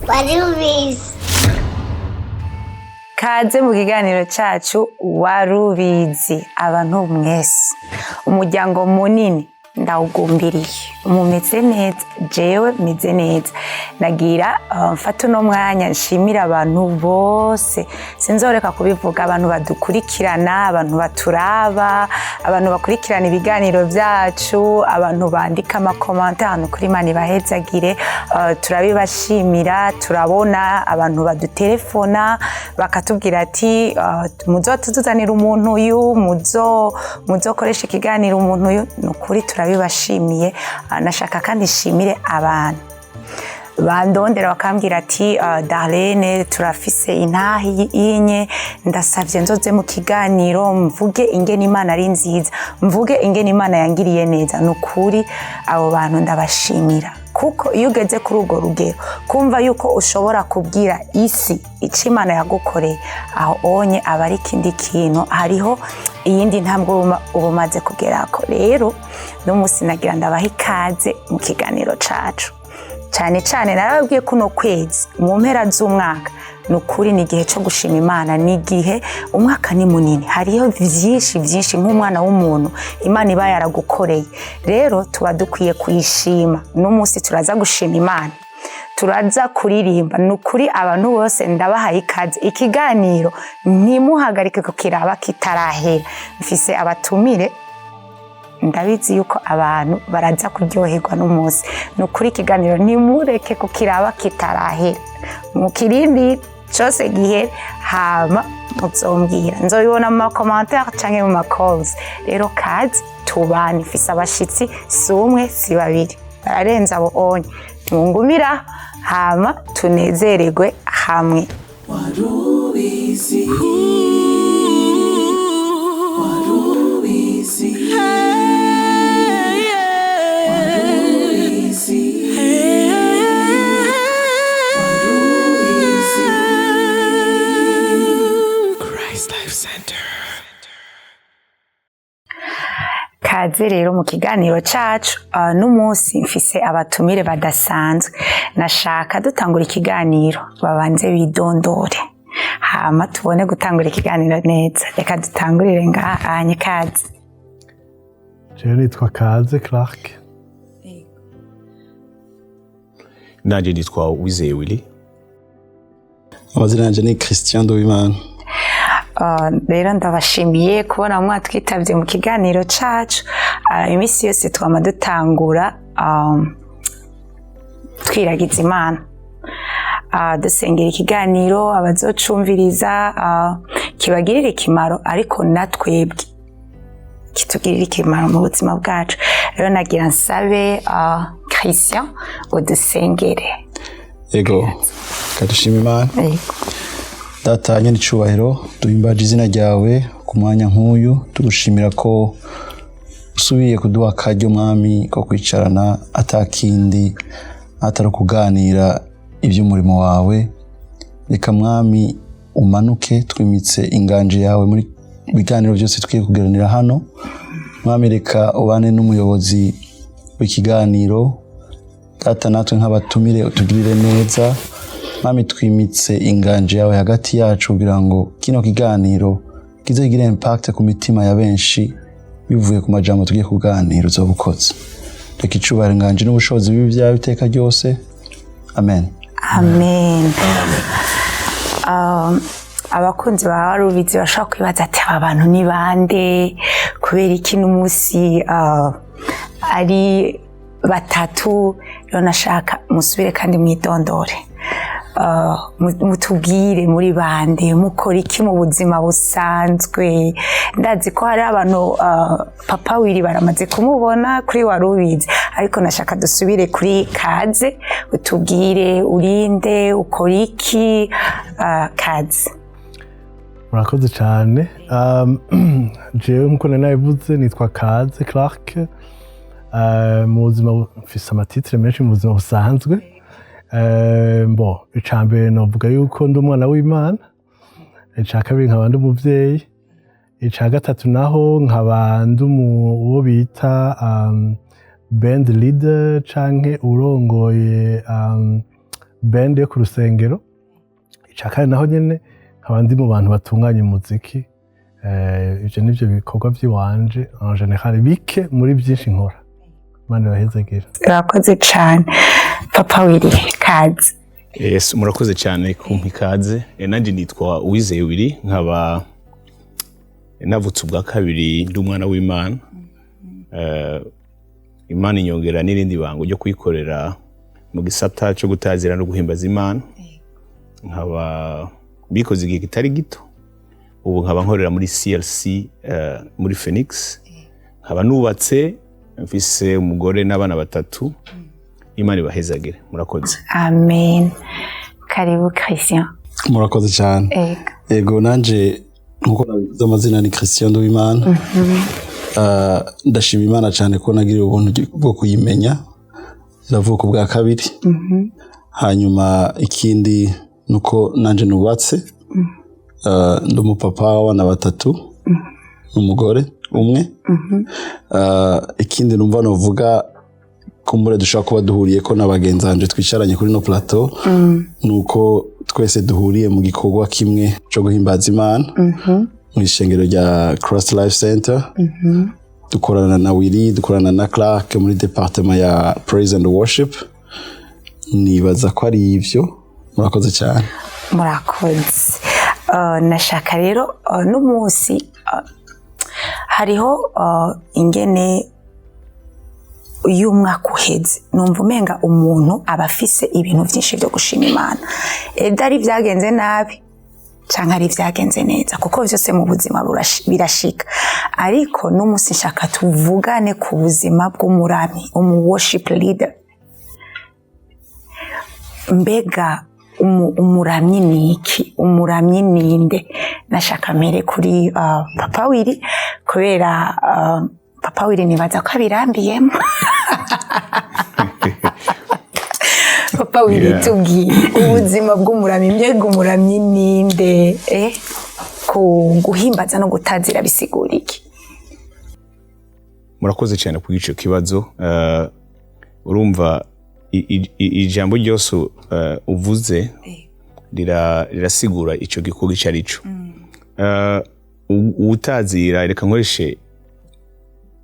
wari ubizi. Kaze mu kiganiro cyacu wari ubizi. Abantu mwese umuryango munini ndawugumbiriye mumeze neza, jewe meze neza. Nagira mfata uno mwanya nshimira abantu bose, sinzoreka kubivuga, abantu badukurikirana, abantu baturaba, abantu bakurikirana ibiganiro byacu, abantu bandika amakomante ahantu kuri Imana ibahezagire. Turabibashimira. Turabona abantu badutelefona bakatubwira ati muzotuzanira umuntu uyu, muzokoresha ikiganiro umuntu uyu. Nukuri turabibashimiye. Nashaka kandi nshimire abantu bandondera bakambwira ati Darlene turafise intahi inye, ndasavye nzoze mu kiganiro mvuge ingene Imana ari nziza, mvuge ingene Imana yangiriye neza. Nukuri abo bantu ndabashimira, kuko iyo ugeze kuri urwo rugero kumva yuko ushobora kubwira isi icyo Imana yagukoreye, aho onye aba ari ikindi kintu, hariho iyindi ntambwe ubumaze kugerako. Rero n'umunsi nagira ndabaha ikaze mu kiganiro cacu. Cyane cyane narababwiye kuno kwezi mu mpera z'umwaka nukuri ni igihe cyo gushima Imana, ni igihe umwaka ni munini, hariho vyinshi nk'umwana w'umuntu Imana iba yaragukoreye. Rero tuba dukwiye kuyishima. N'umunsi turaza gushima Imana, turaza kuririmba. Nukuri abantu bose ndabahaye ikaze. Ikiganiro ntimuhagarike kukiraba kitarahera. Mfise abatumire, ndabizi yuko abantu baraza kuryoherwa n'umunsi. Nukuri ikiganiro nimureke kukiraba kitarahera, mukirindi cyose gihe hama muzombwira, nzobibona mu makomantere canke mu makozi. Rero kazi tubane, mfise abashitsi si umwe si babiri, bararenza abo onye. Mungumira hama tunezererwe hamwe. Warubizi, warubizi, kaze rero mu kiganiro cacu. N'umunsi mfise abatumire badasanzwe. Nashaka dutangura ikiganiro babanze bidondore, hama tubone gutangura ikiganiro neza. Reka dutangurire ngaha. Kaze. Jewe nitwa Kaze Clark. Nanje nitwa UWIZEYE Willy. Amazina yanje ni Christian W'Imana. Rero ndabashimiye kubona mwatwitavye mu kiganiro cacu. Imisi yose twama dutangura twiragiza Imana, dusengera ikiganiro abazocumviriza kibagirira ikimaro, ariko natwebwe kitugirira ikimaro mu buzima bwacu. Rero nagira nsabe Christian udusengere. Ego, kadushima Imana. Data nyene icubahiro, duhimbaje izina ryawe ku mwanya nk'uyu, tugushimira ko usubiye kuduha akaryo mwami ko kwicarana atakindi atari kuganira iby'umurimo wawe. Reka mwami umanuke twimitse inganje yawe muri biganiro byose twiye kugeranira hano. Mwami reka ubane n'umuyobozi w'ikiganiro. Data natwe nk'abatumire utugirire neza. Mwami twimitse inganje yawe hagati yacu kugira ngo kino kiganiro kizagire impact ku mitima ya benshi bivuye ku majambo tugiye kuganira uzobukoze. Reka icubahiro inganje n'ubushobozi bibi byawe iteka ryose. Amen. Amen. Abakunzi ba Warubizi bashaka kwibaza ati aba bantu ni bande, kubera iki n'umunsi ari batatu. Rero nashaka musubire kandi mwidondore, mutubwire muri bande, mukora iki mu buzima busanzwe. Ndazi ko hari abantu papa Willy baramaze kumubona kuri Warubizi, ariko nashaka dusubire kuri Kaze, utubwire urinde, ukora iki. Kaze. Murakoze cyane. Jewe nkuko nabivuze nitwa Kaze Clark. Mu buzima mfise amatitre menshi mu buzima busanzwe. Icambere novuga yuko ndi umwana w'Imana. Ica kabiri nkaba ndi umuvyeyi. Ica gatatu naho nkaba ndi uwo bita band leader canke urongoye band yo ku rusengero. Ica kabiri naho nyene nkaba ndi mu bantu batunganya umuziki. Ivyo nivyo bikorwa by'iwanje en general bike muri byinshi nkora. Imana ibahezagire. Urakoze cyane Papa Willy, kaze. Yes, murakoze cyane kumpa ikaze. Nanjye nitwa UWIZEYE Willy, nkaba navutse ubwa kabiri ndi umwana w'Imana. Imana inyongera n'irindi bango ryo kwikorera mu gisata cyo gutazira no guhimbaza Imana. Nkaba bikoze igihe kitari gito. Ubu nkaba nkorera muri CLC muri Phoenix. Nkaba nubatse, mfise umugore n'abana batatu. Imana ibahezagire. Murakoze. Amen. Karibu Christian. Murakoze cyane. Ego nanje nkuko nabivuze amazina ni Christian Nduwimana. Ndashima Imana cyane ko nagira ubuntu bwo kuyimenya. Iravuka ubwa kabiri. Hanyuma ikindi nuko nanje nubatse. Ndi umupapa w'abana batatu. N'umugore umwe. Ikindi numva novuga kumbure dushaka kuba duhuriye ko n'abagenzi banje twicaranye kuri no plateau. Nuko twese duhuriye mu gikorwa kimwe cyo guhimbaza Imana. Mu ishengero rya Cross Life Center. Dukorana na Willy, dukorana na Clark muri departement ya Praise and Worship. Nibaza ko ari ivyo. Murakoze cyane. Murakoze. Nashaka rero n'umunsi hariho ingene y'umwaka uheze numva umenga umuntu aba afise ibintu byinshi byo gushima Imana. Ari byagenze nabi cyangwa ari byagenze neza kuko byose mu buzima birashika, ariko n'umunsi nshaka tuvugane ku buzima bw'umuramyi, worship leader. Mbega umuramyi ni iki? Umuramyi ninde? Nashaka mere kuri Papa Willy kubera Papa Willy nibaza ko abirambiyemo. Papa Willy tubwiye ubuzima bw'umuramyi, mbega umuramyi ninde? Guhimbaza no gutazira bisigura iki? Murakoze cyane ku ico kibazo. Urumva ijambo ryose uvuze rirasigura ico gikorwa icarico. Utazira, reka nkoreshe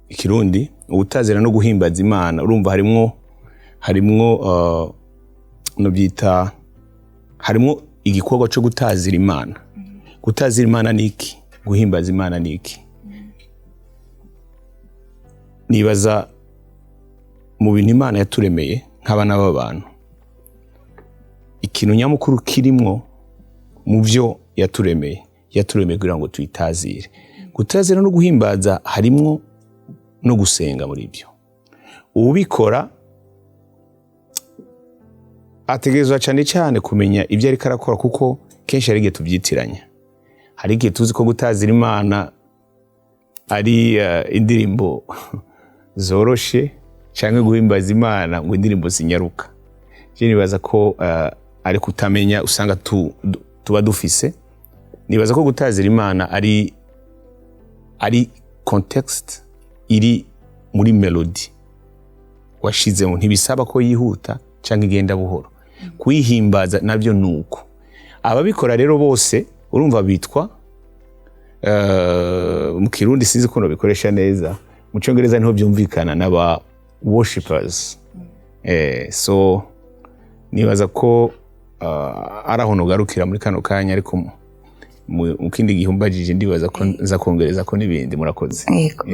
ikirundi, utazira no guhimbaza Imana, urumva harimwo no byita harimwo igikorwa cyo gutazira Imana. Gutazira Imana niki? Guhimbaza Imana niki? Nibaza mu bintu Imana yaturemeye nk'abana b'abantu, ikintu nyamukuru kirimwo mu byo yaturemeye kugira ngo tuyitazire. Gutazira no guhimbaza harimwo no gusenga muri ibyo. Ubikora ategerezwa cyane kumenya ibyo ariko arakora, kuko kenshi ari igihe tubyitiranya. Hari igihe tuzi ko gutazira Imana ari indirimbo zoroshe cyangwa guhimbaza Imana ngo indirimbo zinyaruka. Je nibaza ko ari kutamenya usanga tuba dufise. Nibaza ko gutazira Imana ari context iri muri melody washizemo, ntibisaba ko yihuta cyangwa igenda buhoro. Kuyihimbaza nabyo nuko. Ababikora rero bose urumva bitwa mu Kirundi sinzi ko no bikoresha neza, mu Cyongereza niho byumvikana n'aba worshipers. So nibaza ko araho nogarukira muri kano kanya, ariko mu kindi gihumbajije ndibaza ko nza kongereza ko nibindi. Murakoze.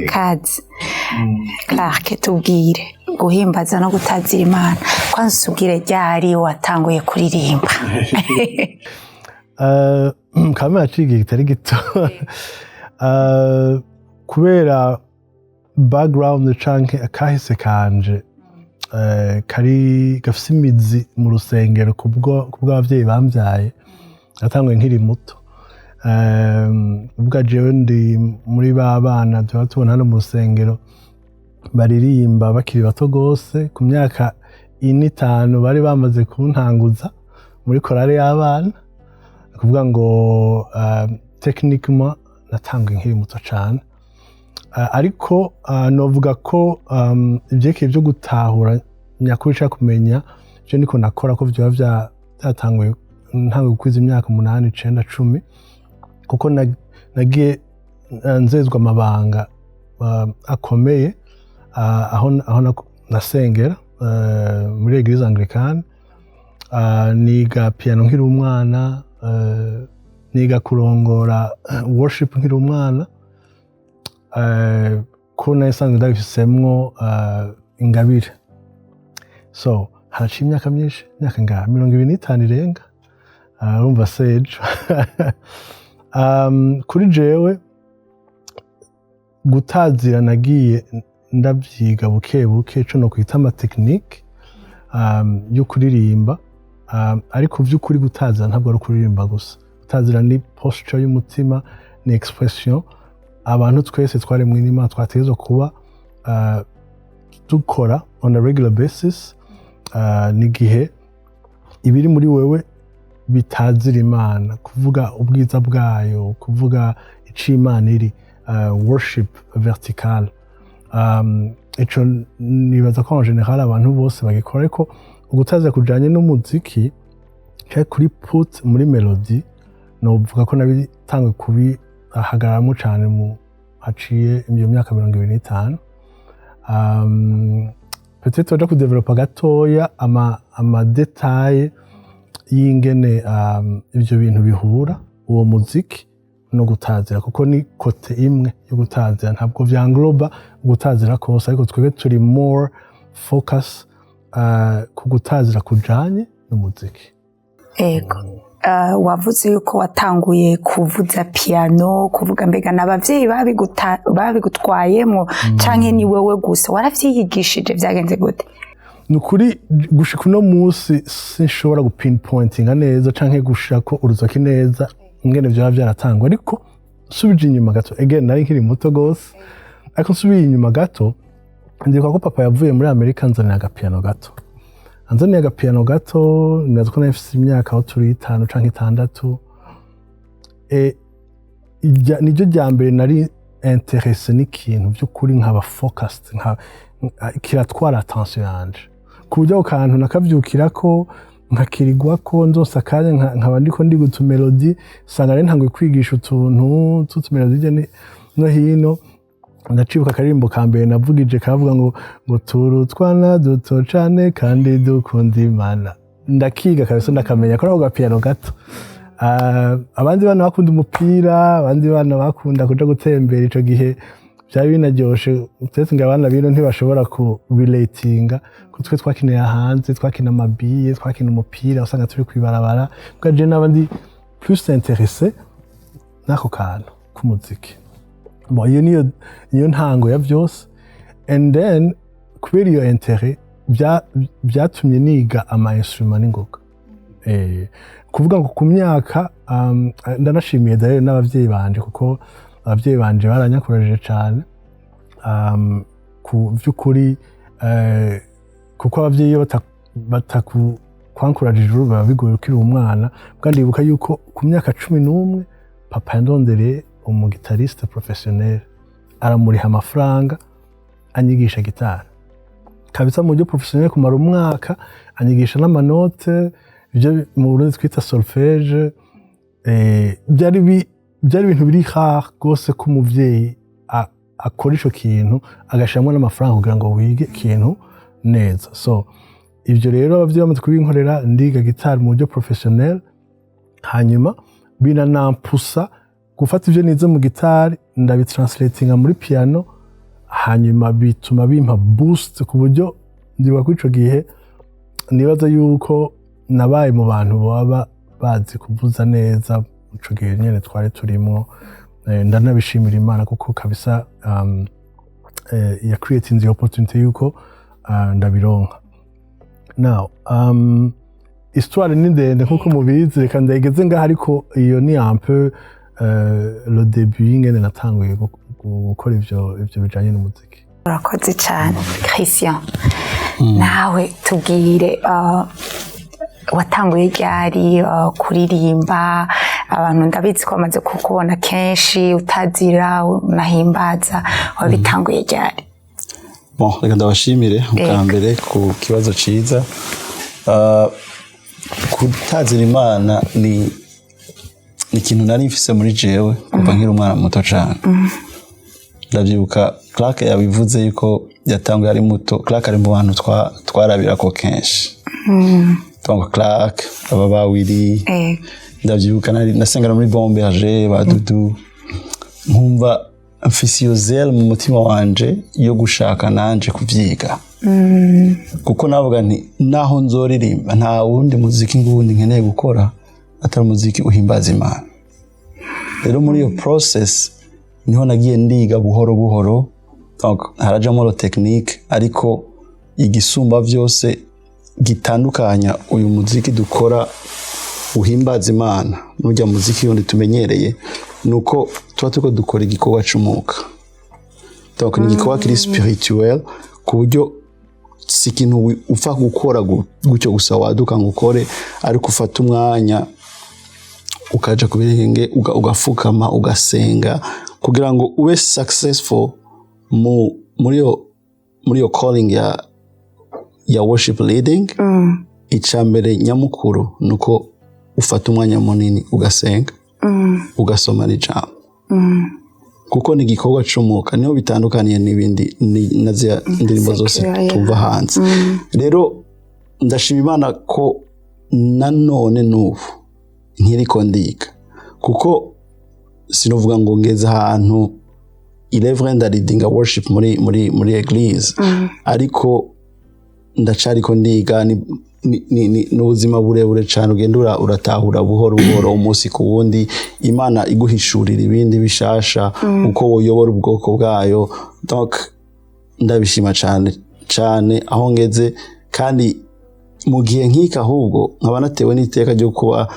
Kazi Clark, tubwire guhimbaza no gutazira Imana, kwanza tubwire ryari watanguye kuririmba? Kama yaciye kitari gito kubera background canke akahise kanje kari gafise imizi mu rusengero kubw'abavyeyi bambyaye. Natanguye nkiri muto, ubwa jewe ndi muri babana tuba tubona hano mu rusengero baririmba bakiri bato gose. Ku myaka 5 bari bamaze kuntanguza muri korale y'abana, kuvuga ngo techniquement natanguye nkiri muto cyane. Ariko novuga ko ibyeke byo gutahura nyakuri cyo kumenya je niko nakora ko vyo byatanguye ntanguye kwiza imyaka 8 9 10 kuko nagiye nzezwa amabanga akomeye aho nasengera muri Eglise Anglicane niga piano nkiri umwana niga kurongora worship nkiri umwana ko nasanzwe ndabifisemwo ingabire so haraciye imyaka myinshi imyaka ngaha 25 irenga urumva sage kuri jewe gutazira nagiye ndabyiga buke buke cyo no kwita ama technique yo kuririmba ariko vy'ukuri gutazira ntabwo ari kuririmba gusa gutazira ni posture y'umutima ni expression abantu twese twari mu Imana twategerezwa kuba dukora on a regular basis n'igihe ibiri muri wewe bitazira Imana kuvuga ubwiza bwayo kuvuga icimana iri worship vertical ico nibaza ko en general abantu bose bagikora ariko ugutaza kujanye n'umuziki kuri put muri melody no vuga ko nabitangwe kubi ahagaramo cyane mu haciye iyo myaka 25 peut-être oja ku developer gatoya ama detail y'ingene ibyo bintu bihura uwo muziki no gutazira kuko ni kote imwe yo gutazira ntabwo vya ngloba gutazira kose ariko twebwe turi more focus ku gutazira kujanye n'umuziki. Ego wavuze yuko watanguye kuvuza piano kuvuga mbega n'abavyeyi babigutwayemo canke ni wewe gusa waravyigishije vyagenze gute? Nukuri gushika no musi sinshobora gupinpointinga neza canke gushako uruzoki neza ingene vyo byaratangwa ariko subije inyuma gato again nari nkiri muto gose ariko subiye inyuma gato ndiko ko papa yavuye muri Amerika nzanira agapiano gato anzaniye agapiano gato nizko nafise imyaka aho turi 5 canke 6 nijyo ryambere nari intéressé n'ikintu by'ukuri nkaba focused kiratwara attention yanje kubyo ukantu nakavyukira ko nkakirigwa ko nzosakanya nkaba ndiko ndi gutu melody sanga rero ntangwe kwigisha utuntu tutu melody no hino ndacibuka akarimbo ka mbere navugije kavuga ngo turutwana duto cane kandi dukunda Imana ndakiga kabisa ndakamenya ko naho piano gato abandi bana bakunda umupira abandi bana bakunda kuja gutembera ico gihe byari binaryoshe utetse ngabana bino ntibashobora ku relatinga kutwe twakinira hanze twakina amabiye twakina umupira usanga turi kwibarabara bwaje nabandi plus intéressé nako kantu kumuziki bon iyo ntango ya byose and then kubera iyo intérêt byatumye niga ama instrument n'ingoga kuvuga ngo ku myaka ndanashimiye dare n'abavyeyi banje kuko abavyeyi banje baranyakoreje cyane ku vy'ukuri kuko abavyeyi batakwankurajije uruba bigoye ukiri umwana kandi ibuka yuko ku myaka 11 papa yandondereye umugitariste professionnel aramuriha amafaranga anyigisha gitara kabisa mu buryo professionnel kumara umwaka anyigisha n'amanote ibyo mu Burundi twita solfège byari ibintu biri rare gose ko umuvyeyi akora ico kintu agashamwa n'amafaranga kugira ngo wige ikintu neza so ibyo rero abavyeyi bamaze kubinkorera ndiga gitara mu buryo professionnel hanyuma binanampusa gufata ivyo nize mu gitari ndabitranslatinga muri piano hanyuma bituma bimpa boost ku buryo ndibuka kuri ico gihe nibaza yuko nabaye mu bantu baba bazi kuvuza neza ico gihe nyene twari turimo ndanabishimira Imana kuko kabisa ya creating the opportunity yuko ndabironka now histoire ni ndende nkuko mubizi reka ndageze ngaho ariko iyo ni un peu le début ingene natanguye gukora ivyo bijanye n'umuziki. Urakoze cyane Christian. Nawe tubwire watanguye ryari kuririmba abantu ndabizi ko bamaze kukubona kenshi utazira unahimbaza wabitanguye ryari? Bon, reka ndabashimire ubwa mbere ku kibazo ciza Kutazira Imana ni ikintu nari mfise muri jewe kuva nkiri umwana muto cyane. Ndavyibuka Clark yabivuze yuko yatanguye ari muto. Clark ari mu bantu twarabira ko kenshi. Donc Clark aba Willy. Ndavyibuka nasengera muri bombe aje badudu. Nkumva mfise iyo zele mu mutima wanje yo gushaka nanje kuvyiga. Kuko navuga nti naho nzoririmba nta wundi muziki ngundi nkeneye gukora atari muziki uhimbaza Imana. Rero muri iyo process niho nagiye ndiga buhoro buhoro. Donc harajamo technique ariko igisumba vyose gitandukanya uyu muziki dukora uhimbaza Imana n'ujya muziki yundi tumenyereye nuko tuba turiko dukora igikorwa c'umwuka. Donc ni igikorwa kiri spirituel ku buryo si ikintu upfa gukora gutyo gusa waduka ngo ukore, ariko ufata umwanya ukaja ku birenge ugafukama ugasenga kugira ngo ube successful muri yo calling ya worship leading. Icambere nyamukuru nuko ufata umwanya munini ugasenga, ugasoma n'ijambo, kuko ni igikorwa c'umwuka, niho bitandukaniye n'ibindi naziya indirimbo zose tumva hanze. Rero ndashima Imana ko nanone n'ubu nkiriko ndiga, kuko sinovuga ngo ngeze ahantu 11 ndaridinga worship muri eglise, ariko ndacariko ndiga. Ni ubuzima burebure cyane ugenda uratahura buhoro buhoro umunsi ku wundi, Imana iguhishurira ibindi bishasha uko woyobora ubwoko bwayo. Donc ndabishima cyane aho ngeze, kandi mu gihe nk'ika ahubwo nkaba natewe n'iteka ryo kuba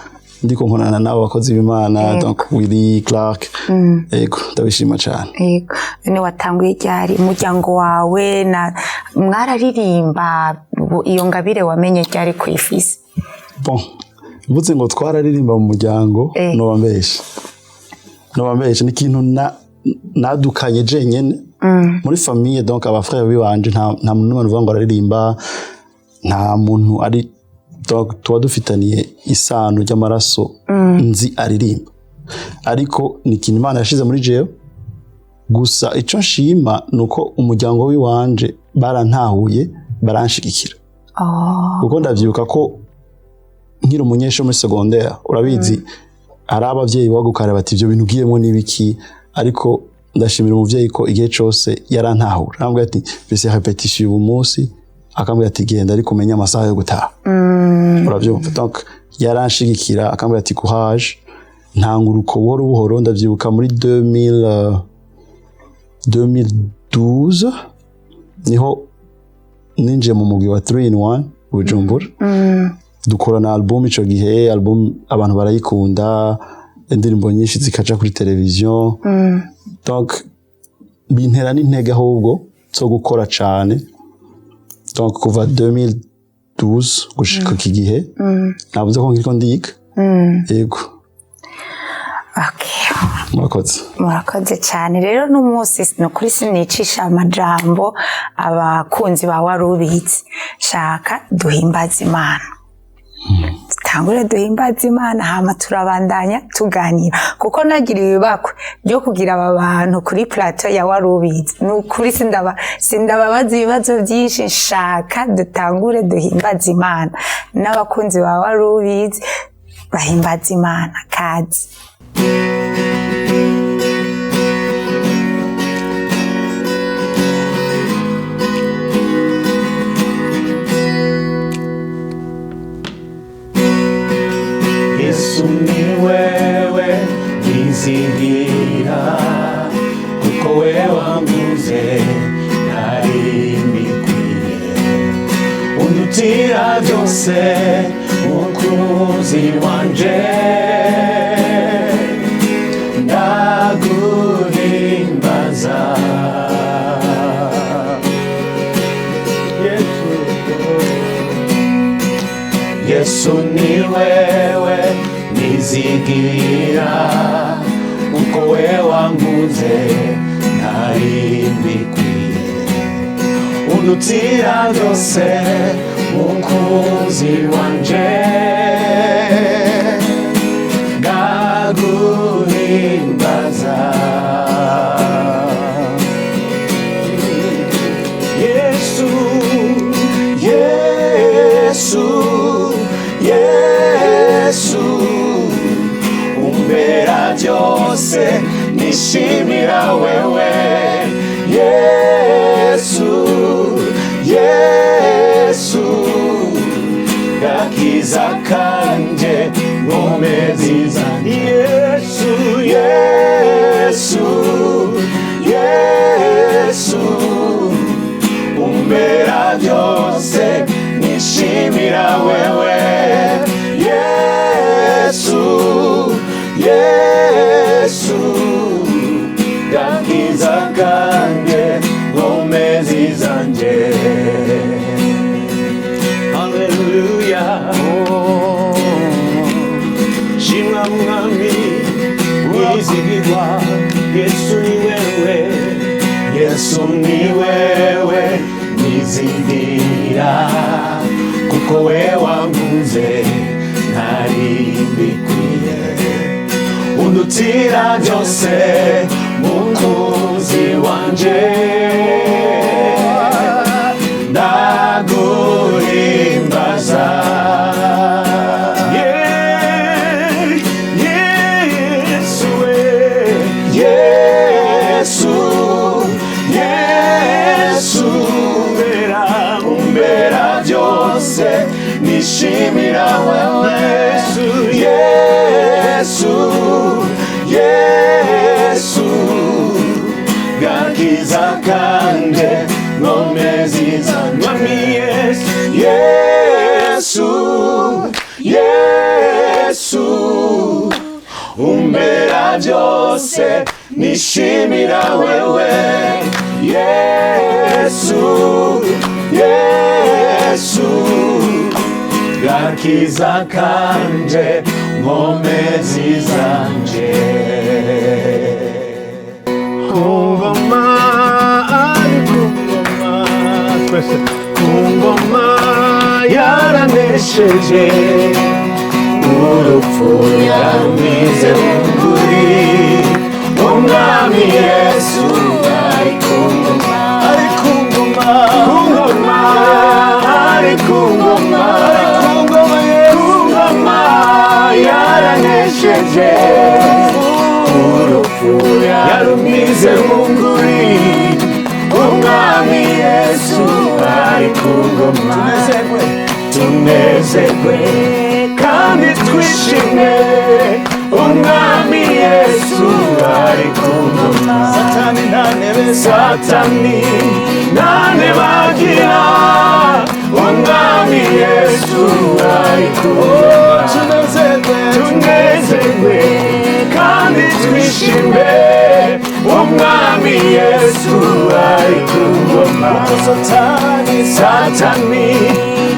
ndiko nkorana nabo bakozi b'Imana. Donc Willy, Clark, yego ndabishima cyane. Yego ni watanguye ryari umuryango wawe na mwararirimba iyo ngabire wamenye ryari kwifisi? Bon, mvuze ngo twararirimba mu muryango nobambesha ni ikintu nadukanye jenyene muri famille. Donc abafrère biwanje nta muntu n'uvuga ngo araririmba, nta muntu ari. Donc tuba dufitaniye isano ry'amaraso nzi aririmba, ariko ni ikintu Imana yashize muri jewe. Gusa ico nshima nuko umuryango wiwanje barantahuye, baranshigikira. Kuko ndavyibuka ko nkiri umunyesho muri secondaire, urabizi ari abavyeyi bagukara bati ivyo bintu ugiyemo nibiki, ariko ndashimira umuvyeyi ko igihe cose yarantahura. Arambwira ati bise repetition uyu munsi, akambwira ati genda ariko umenya amasaha yo gutaha. Uravyumva? Donc yaranshigikira akambwira ati courage, ntanguruko buhoro buhoro. Ndavyibuka muri 2012 niho ninje mu mugwi wa 3-in-1 Bujumbura. Dukorana album ico gihe, album abantu barayikunda, indirimbo nyinshi zikaja kuri televiziyo. Donc bintera n'intege ahubwo zo gukora cane. Donc kuva 2012 gushika iki gihe navuze ko ngiriko ndiga. Yego. Okay. Murakoze cyane. Rero n'umunsi no kuri sinicisha amajambo abakunzi ba warubitse, shaka duhimbaza Imana. Tangure duhimbaza Imana hama turabandanya tuganira, kuko nagiriwe bakwe byo kugira aba bantu kuri plateau ya warubitse. N'ukuri sindababaza ibibazo byinshi, shaka dutangure duhimbaza Imana. N'abakunzi ba warubitse bahimbaza Imana kazi. Yesu ni wewe nizigira, kuko wewe wanguze nari mbikwiye. Undutira byose mukunzi wanje, ndaguhimbaza. Yesu ni wewe nizigira, uko wewe wanguze nari mbikwiye. Undutira byose mukunzi wanje ndaguhimbaza Yesu Yesu Yesu umbera byose nishimira wewe Yesu Yesu gakiza kanje ngomezi zanjye Yesu Yesu Yesu umbera byose nishimira wewe Yesu Yesu gakiza kanje ngomezi zanjye Hallelujah shimwa mwami wizigirwa Yesu ni wewe Yesu ni wewe nizindira kuko we wanguze ntari mbikwiye undutira byose mukunzi wanje ndaguhimbaza Yesu Yesu Yesu umbera byose nishimira wewe Yesu Yesu gakiza kanje ngomezi zanjye Yesu Yesu umbera byose nishimira wewe Yesu Yesu gakiza kanje ngomezi zanje kungoma ari kungoma twese kungoma yaranesheje urupfu yarumize munguri umwami Yesu ari kungoma ari kungoma kungoma ari kungoma ari kungoma kungoma yaranesheje urupfu yarumize munguri umwami Yesu ari kungoma tunezerwe kandi twishime umwami Yesu ari kungoma satani ntanebagira umwami Yesu ari kungoma tunezerwe kandi twishime umwami Yesu ari kungoma satani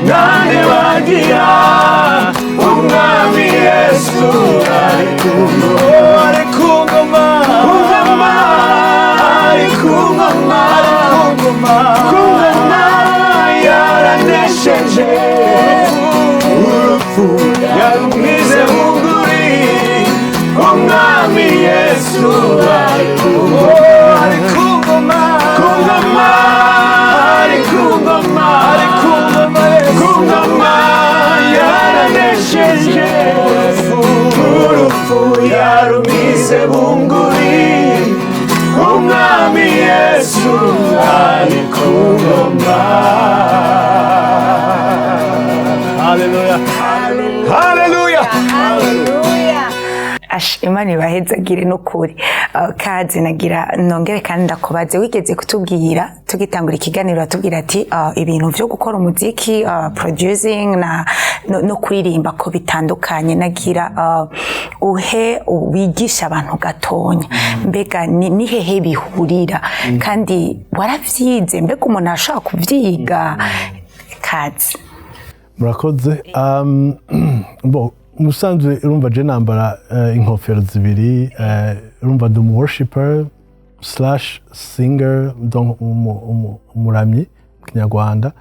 ntanebagira umwami Yesu ari kungoma ari kungoma kungoma yaranesheje urupfu yarumize munguri umwami Yesu ari kungoma kungoma ari kungoma kungoma yaranesheje urupfu yarumize munguri umwami Yesu ari kungoma Hallelujah Hallelujah Hallelujah Imana ibahezagire n'ukuri kazi nagira nongere kandi ndakubaze wigeze kutubwira tugitangura ikiganiro atubwira ati ibintu byo gukora umuziki producing no kuririmba ko bitandukanye nagira uhe wigisha abantu gatonya mbega ni hehe bihurira kandi waravyize mbega umuntu ashaka kuvyiga kazi murakoze musanzwe urumva je nambara inkofero zibiri urumva ndi worshipper / singer donc umuramyi kinyarwanda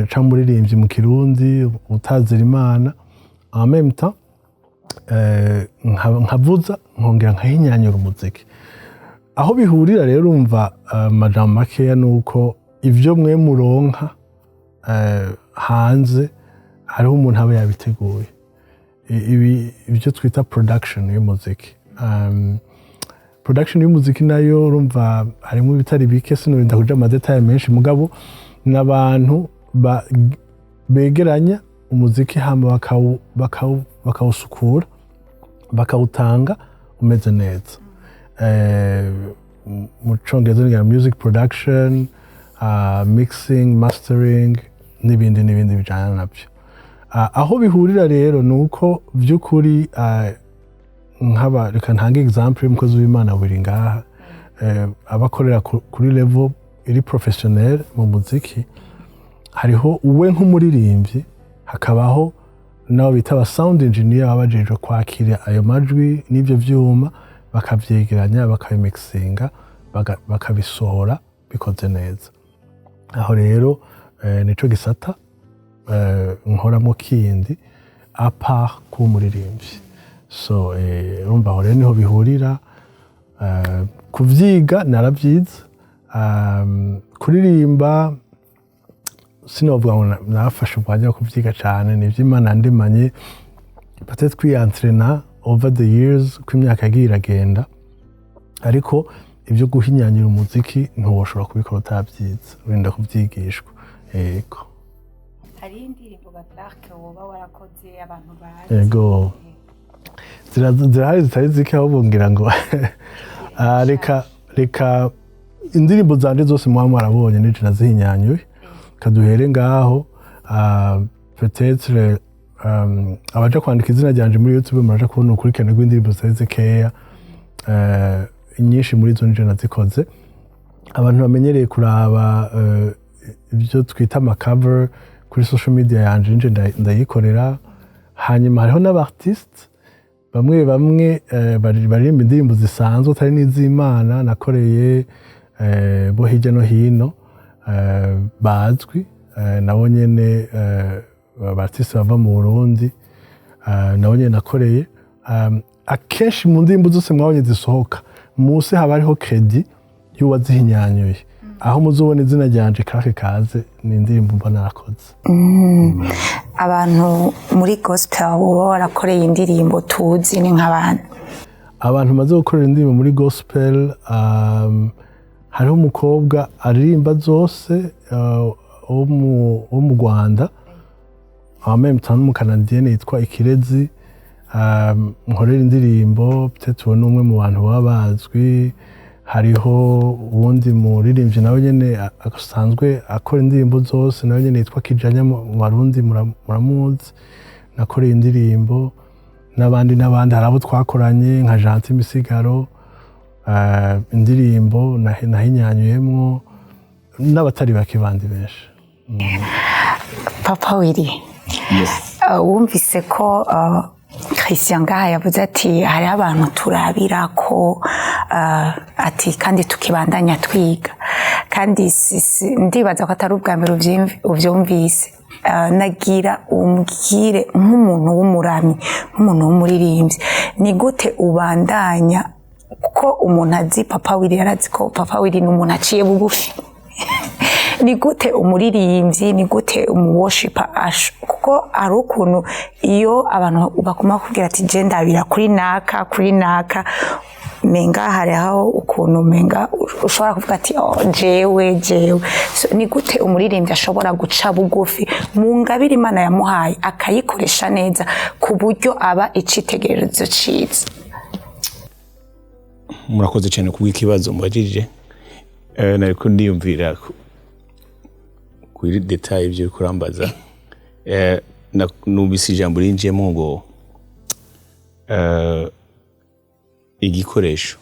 ca muririmbyi mu kirundi utazira imana en même temps nkavuza nkongera nkahinyanyura umuziki aho bihurira rero umva amajambo makeya nuko ivyo mwe muronka hanze hariho umuntu aba yabiteguye ibyo twita production y'umuziki production y'umuziki nayo urumva harimo ibitari bike sinorinda kuja amadetail menshi mugabo n'abantu begeranya umuziki hama bakawusukura bakawutanga umeze neza mu congereza ni music production mixing mastering n'ibindi bijana nabyo aho bihurira rero nuko by'ukuri nk'aba reka ntange example y'umukozi w'Imana buri ngaha abakorera kuri level iri professionnel mu muziki hariho uwe nk'umuririmbyi hakabaho nabo bita aba sound engineer babajeje kwakira ayo majwi n'ivyo vyuma bakavyegeranya bakabimixinga bakabisohora bikoze neza aho rero nico gisata nkoramo kindi apa ku muririmbyi so urumva aho rero niho bihurira kuvyiga naravyize kuririmba sinovuga ngo nafashe ubwanya kuvyiga cyane nivyo Imana ndemanye peut-être kwientraîner over the years ko imyaka yagiye iragenda ariko ibyo guhinyanyira umuziki ntuwoshobora kubikora utabyize wenda kubyigishwa yego hari indirimbo batarke woba warakoze abantu bazi yego zirahari zitari zike aho bungira ngo reka indirimbo zanje zose muba mwarabonye nije nazihinyanyuye kaduhere ngaho peut-être abaja kwandika izina ryanje muri YouTube muraja kubona ukurikirane rw'indirimbo zitari zikeya nyinshi muri zo nije nazikoze abantu bamenyereye kuraba ibyo twita amacover kuri social media yanje nje ndayikorera hanyuma hariho n'abartiste bamwe baririmba indirimbo zisanzwe atari n'iz'Imana nakoreye bo hirya no hino bazwi nabo nyene abartiste bava mu Burundi nabo nyene nakoreye akenshi mu ndirimbo zose mwabonye zisohoka munsi haba hariho credit y'uwazihinyanyuye aho muzobona izina ryanje kake kaze ni indirimbo mbona nakoze abantu muri gospel bo barakoreye indirimbo tuzi ni nk'abantu abantu maze gukorera indirimbo muri gospel hariho umukobwa aririmba zose wo mu Rwanda même temps n'umukanadienne yitwa Ikirezi nkorera indirimbo peut-être n'umwe mu bantu baba bazwi hariho uwundi muririmbyi nawe nyene asanzwe akora indirimbo zose nawe nyene yitwa Kijanya mu Barundi muramuzi nakoreye indirimbo n'abandi hari abo twakoranye nka Gentil Misigaro indirimbo nahinyanyuyemwo n'abatari bake bandi benshi Papa Willy wumvise ko Christian ngaha yavuze ati hari abantu turabira ko ati kandi tukibandanya twiga kandi ndibaza ko atari ubwa mbere uvyumvise nagira umbwire nk'umuntu w'umuramyi nk'umuntu w'umuririmbyi ni gute ubandanya kuko umuntu azi Papa Willy yarazi ko Papa Willy ni umuntu aciye bugufi ni gute umuririmbyi ni gute umuworshiper kuko ari ukuntu iyo abantu bakoma kugira ati je ndabira kuri naka menga hariho ukuntu menga ushobora kuvuga ati jewe so ni gute umuririmbyi ashobora guca bugufi mu ngabire Imana yamuhaye akayikoresha neza ku buryo aba icitegererezo ciza murakoze cyane kubw'ikibazo mbajije nariko ndiyumvira kuri detail ibyo kurambaza nubise ijambo rinjiyemo ngo igikoresho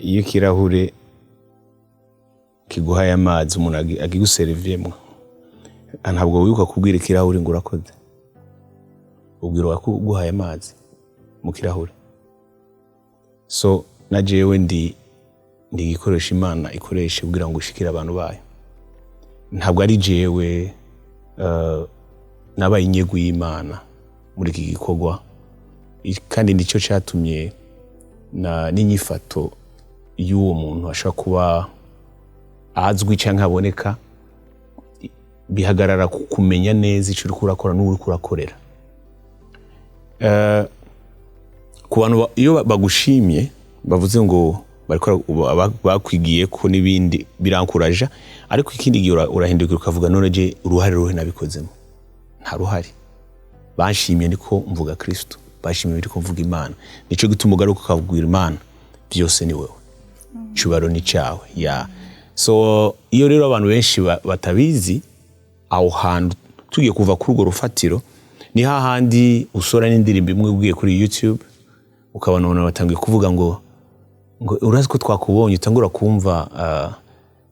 iyo kirahure kiguhaye amazi umuntu agiguseriviyemo ntabwo wibuka kubwira ikirahure ngo urakoze ubwira ko guhaye amazi mu kirahure so na jewe ndi igikoresho Imana ikoresha kugira ngo ushikire abantu bayo ntabwo ari jewe nabaye inyego y'Imana muri iki gikorwa, kandi nicyo cyatumye n'inyifato y'uwo muntu ashobora kuba azwi cyangwa aboneka bihagarara kumenya neza icyo uri kurakora n'uri kurakorera. Ku bantu iyo bagushimye bavuze ngo bakwigiye ko n'ibindi birankuraja, ariko ikindi gihe urahindukira ukavuga none je uruhare ruhe nabikozemo? Nta ruhare. Banshimye niko mvuga Kristo, bashimye biriko mvuga Imana, nico gituma ugaruka ukabwira Imana byose ni wewe, cyubaro ni cyawe. So iyo rero abantu benshi batabizi aho hantu tugiye kuva kuri urwo rufatiro, ni hahandi usora n'indirimbo imwe ubwiye kuri YouTube ukabona abantu batangiye kuvuga ngo urazi ko twakubonye, utangura kumva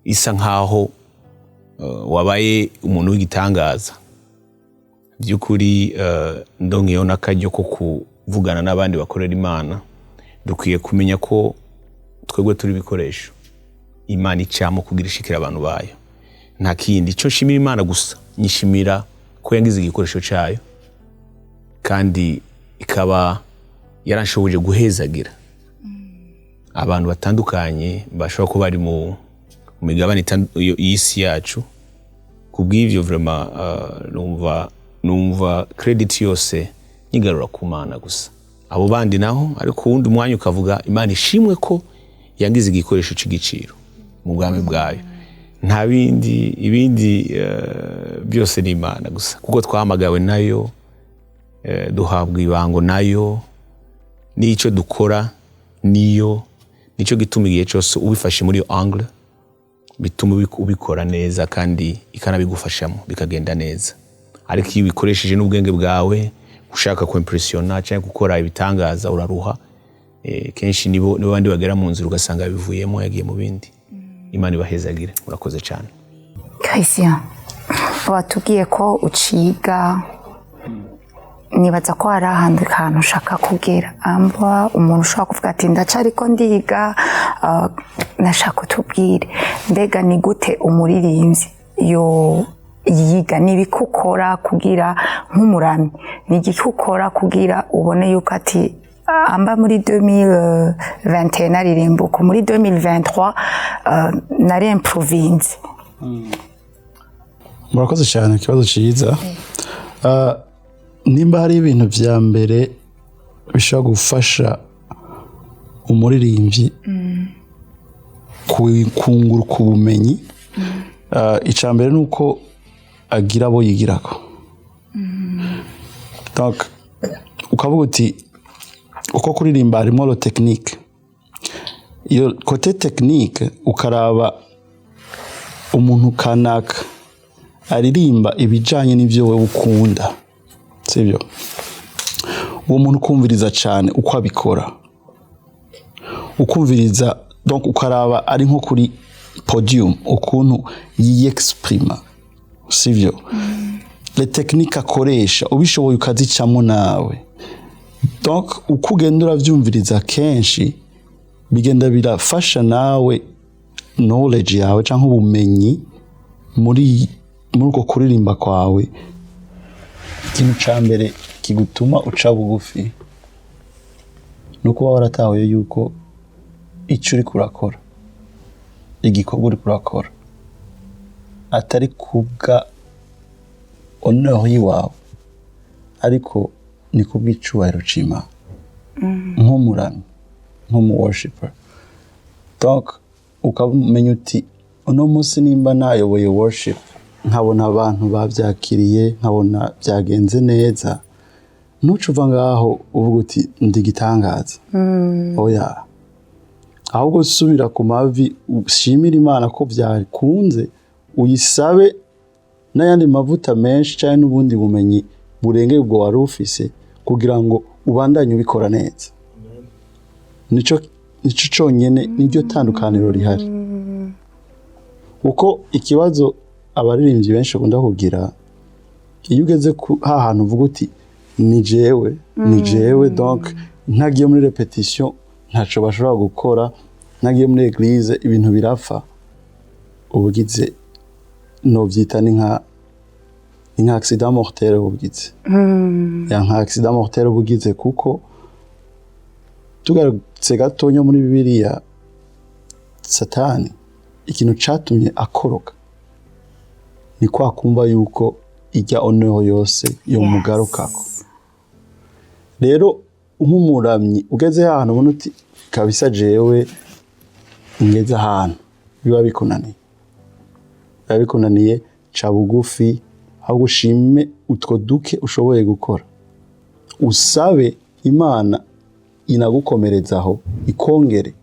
isa nkaho wabaye umuntu w'igitangaza by'ukuri. Ndongeyeho n'akaryo ko kuvugana n'abandi bakorera Imana, dukwiye kumenya ko twebwe turi ibikoresho Imana icamo kugira ishikira abantu bayo, nta kindi. Cyo nshimira Imana gusa, nyishimira ko yangize igikoresho cyayo kandi ikaba yaranshoboje guhezagira abantu batandukanye bashobora kuba bari mu migabane y'isi yacu. Kubw'ivyo vraiment numva credit yose nyigarura ku Mana gusa. Abo bandi naho ariko wundi mwanya ukavuga Imana ishimwe ko yangize igikoresho c'igiciro mu bwami bwayo. Nta ibindi byose ni Imana gusa, kuko twahamagawe nayo, duhabwa ibango nayo, n'icyo dukora nicyo gituma igihe cyose ubifashe muri angle bituma ubikora neza kandi ikanabigufashamo bikagenda neza. Ariko iyo ubikoresheje n'ubwenge bwawe ushaka ko impressiona cyangwa gukora ibitangaza, uraruha. Kenshi nibo bandi bagera mu nzira ugasanga bivuyemo yagiye mu bindi. Imana ibahezagire, urakoze cyane. Christian, watubwiye ko uciga, nibaza ko hari ahandi kantu ushaka kubwira amba umuntu ushobora kuvuga ati ndacari ko ndiga, nashaka utubwire mbega ni gute umuririmbyi yo yiga, nibikukora kugira nk'umuramyi, nigikukora kugira ubone yuko ati amba muri 2021 naririmbuka, muri 2023 nari improvinze. Murakoze cyane, ikibazo cyiza. Nimba hari ibintu vya mbere bishobora gufasha umuririmbyi kunguruka ubumenyi, icya mbere nuko agira abo yigirako. Donc ukavuga uti uko kuririmba harimo lo technique, iyo kote technique ukaraba umuntu kanaka aririmba ibijanye n'ivyo wewe ukunda, sibyo? Uwo muntu kumviriza cyane uko abikora, ukumviriza, donc ukaraba ari nko kuri podium ukuntu yiyexprima, sivyo? Le technique akoresha ubishoboye ukazicamo nawe. Donc uko ugenda uravyumviriza kenshi bigenda birafasha nawe knowledge yawe cyangwa ubumenyi muri uko kuririmba kwawe. Ikintu ca mbere kigutuma uca bugufi nuko uba waratahuye yuko icyo uri kurakora, igikorwa uri kurakora atari kubwa honor yiwawe, ariko ni kubw'icubahiro c'Imana nk'umuramyi, nk'umuworshiper. Donc ukamenya uti uno munsi nimba nayoboye worship nkabona abantu bavyakiriye, nkabona byagenze neza, ntucuva ngaho uvuga uti ndi gitangaza. Oya, ahubwo usubira ku mavi ushimira Imana ko byakunze, uyisabe n'ayandi mavuta menshi cyane n'ubundi bumenyi burengeye ubwo wari ufise kugira ngo ubandanye ubikora neza. Nico cyonyine, niryo tandukaniro rihari. Uko ikibazo abaririmbyi benshi bakunda kugira, iyo ugeze hahantu uvuga uti ni jewe, donc ntagiye muri repetition ntaco bashobora gukora, ntagiye muri eglise ibintu birapfa, ubugize novyita ni nka accident mortel bugize ya nka accident mortel bugize kuko tugarutse gatonyo muri Bibiliya Satani ikintu catumye akoroka ni kwa kumva yuko ijya oneho yose yo mugarukako rero nk'umuramyi ugeze ahantu ubona uti kabisa jewe ngeze ahantu biba bikunaniye ca bugufi aho gushime utwo duke ushoboye gukora usabe Imana inagukomerezaho ikongere.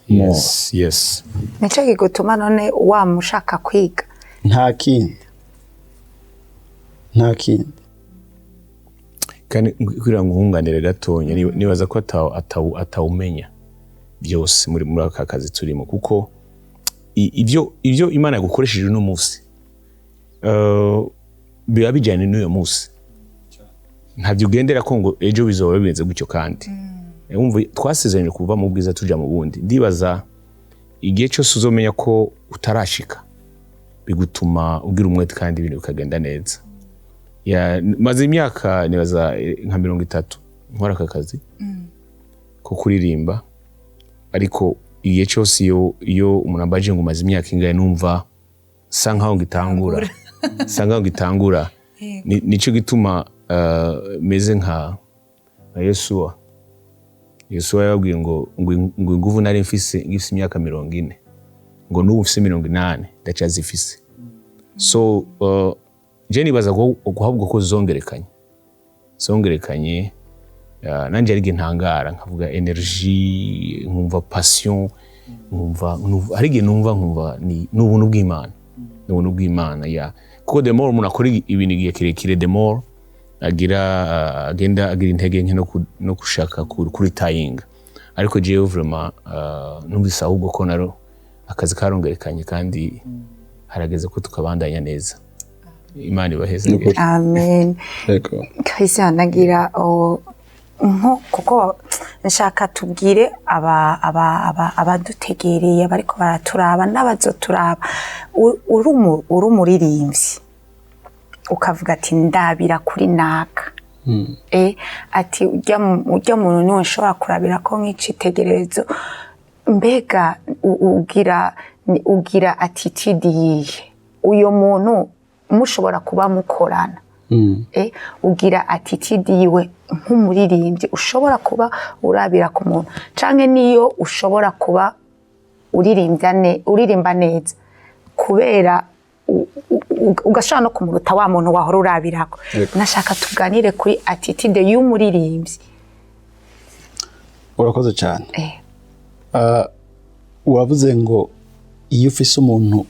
Yes. Nico kigutuma none wamushaka kwiga nta kindi kandi kugira ngo uhunganire gatonya nibaza ko atawumenya byose muri aka kazi turimo kuko ibyo Imana yagukoresheje no munsi biba bijyanye n'uyo munsi ntabyo ugendera ko ngo ejo bizoba bibenze gutyo kandi wumva twasezeranye kuva mu bwiza tuja mu bundi ndibaza igihe cyose uzomenya ko utarashika bigutuma ugira umwete kandi ibintu bikagenda neza maze imyaka nibaza nka 30 nkora aka kazi ko kuririmba ariko igihe cyose iyo umuntu ambaje ngo maze imyaka ingahe numva sankaho ngitangura nico gituma meze nka Yesuwa yababwiye ngo inguvu nari mfise imyaka 40 ngo n'ubu mfise 80 ndacazifise so Jenny baza guhabwa ko zongerekanye nanje ari gintangara nkavuga energy nkumva passion nkumva ari ge nkumva ni ubuntu bw'Imana ya kuko the more umuntu akora ibintu igihe kirekire the more agenda intege nke no gushaka kuri tying ariko jewe vraiment numvise ahubwo ko naro akazi karongerekanye kandi harageze ko tukabandanya neza. Imana ibaheze. Amen. Kahise nagira nko kuko nshaka tubwire abadutegereye bariko baraturaba n'abazoturaba uri umuririmbyi ukavuga ati ndabira kuri naka ati ujya muntu niwe nshobora kurabira ko nk'icitegererezo mbega ugira attitude yihe uyo muntu mushobora kuba mukorana ugira attitude yiwe nk'umuririmbyi ushobora kuba urabira ku muntu canke niyo ushobora kuba uririmba neza kubera ugashaka no kumuruta wa muntu wahora urabirako nashaka tuganire kuri attitude y'umuririmbyi. Urakoze cyane. Uravuze ngo iyo ufise umuntu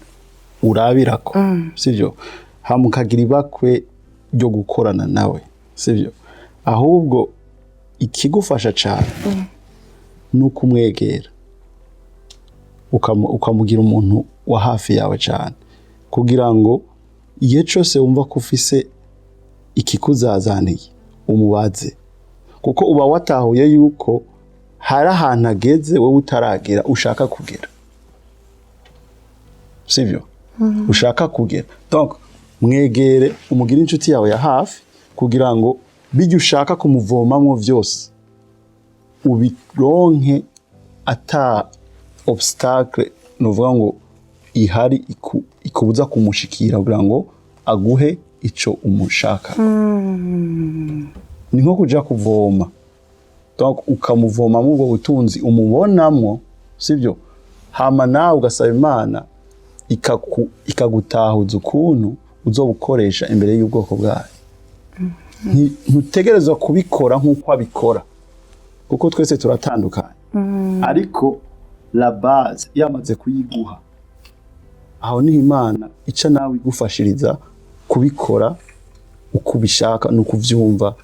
urabirako sivyo hamukagira ibakwe ryo gukorana nawe sivyo ahubwo ikigufasha cyane nuko umwegera ukamugira umuntu wa hafi yawe cyane kugira ngo igihe cyose wumva ko ufise ikikuzazaniye umubaze kuko uba watahuye yuko hari ahantu ageze wowe utaragera ushaka kugera sivyo ushaka kugera donc mwegere umugire inshuti yawe ya hafi kugira ngo bijye ushaka kumuvomamwo vyose ubironke ata obstacle novuga ngo ihari ikubuza kumushikira kugira ngo aguhe ico umushaka ni nko kuja kuvoma donc ukamuvoma mu bwo butunzi umubonamwo sivyo hama nawe ugasaba Imana ikagutahuza ukuntu uzobukoresha imbere y'ubwoko bwayo ntutegerezwa kubikora nk'uko abikora kuko twese turatandukanye ariko la base yamaze kuyiguha aho ni Imana ica nawe igufashiriza kubikora uko ubishaka no kuvyumva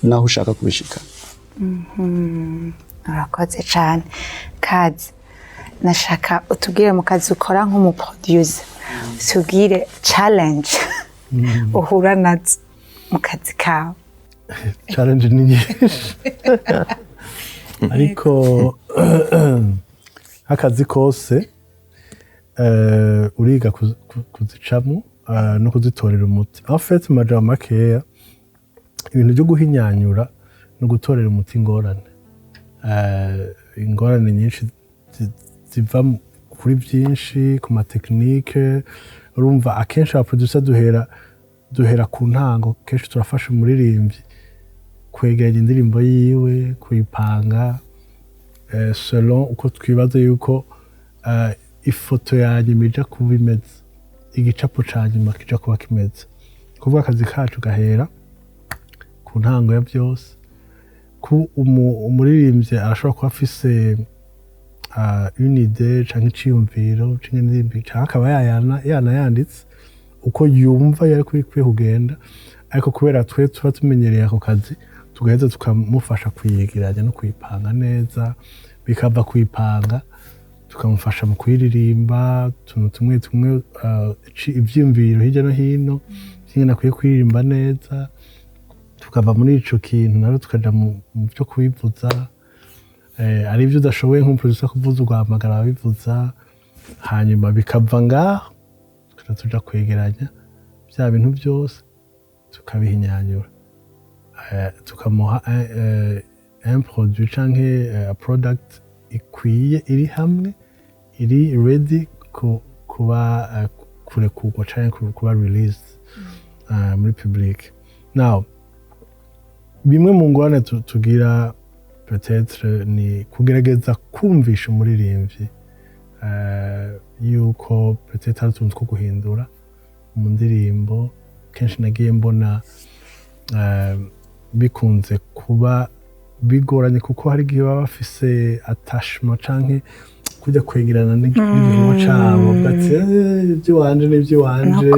naho ushaka kubishika. Urakoze cyane kazi nashaka utubwire mu kazi ukora nk'umuproducer tubwire challenge uhura nazo mu kazi kawe. Challenge ni nyinshi ariko akazi kose uriga kuzicamo no kuzitorera umuti en fait mu majambo makeya ibintu byo guhinyanyura no gutorera umuti ingorane nyinshi ziva kuri byinshi ku matekinike urumva akenshi aba producer duhera ku ntango kenshi turafasha umuririmbyi kwegeranya indirimbo yiwe kuyipanga selon uko twibaza yuko ifoto yanyuma ija kuba imeze igicapo ca nyuma kija kuba kimeze kuvuga akazi kacu gahera ku ntango ya byose ku umuririmbyi arashobora kuba afise une idée canke iciyumviro c'indirimbo canke akaba yanayanditse uko yumva yari kwiye kugenda ariko kubera twe tuba tumenyereye ako kazi tugaheza tukamufasha kuyegeranya no kuyipanga neza bikava kuyipanga tukamufasha mu kuyiririmba tumwe ivyiyumviro hirya no hino by'ingene akwiye kuririmba neza tukava muri ico kintu naro tukaja mu byo kubivuza ari ibyo udashoboye nk'umuproducer kuvuza ugahamagara ababivuza hanyuma bikava ngaho tuja kwegeranya bya bintu byose tukabihinyanyura tukamuha un produit canke product ikwiye iri hamwe iri ready kuba kurekurwa canke kuba release muri public. Now bimwe mu ngorane tugira peut-être ni kugerageza kumvisha umuririmbyi yuko peut-être hari utuntu two guhindura mu ndirimbo kenshi nagiye mbona bikunze kuba bigoranye kuko hari igihe baba bafise attachment canke kujya kwegerana n'igihugu cabo bati iby'iwanje n'iby'iwanje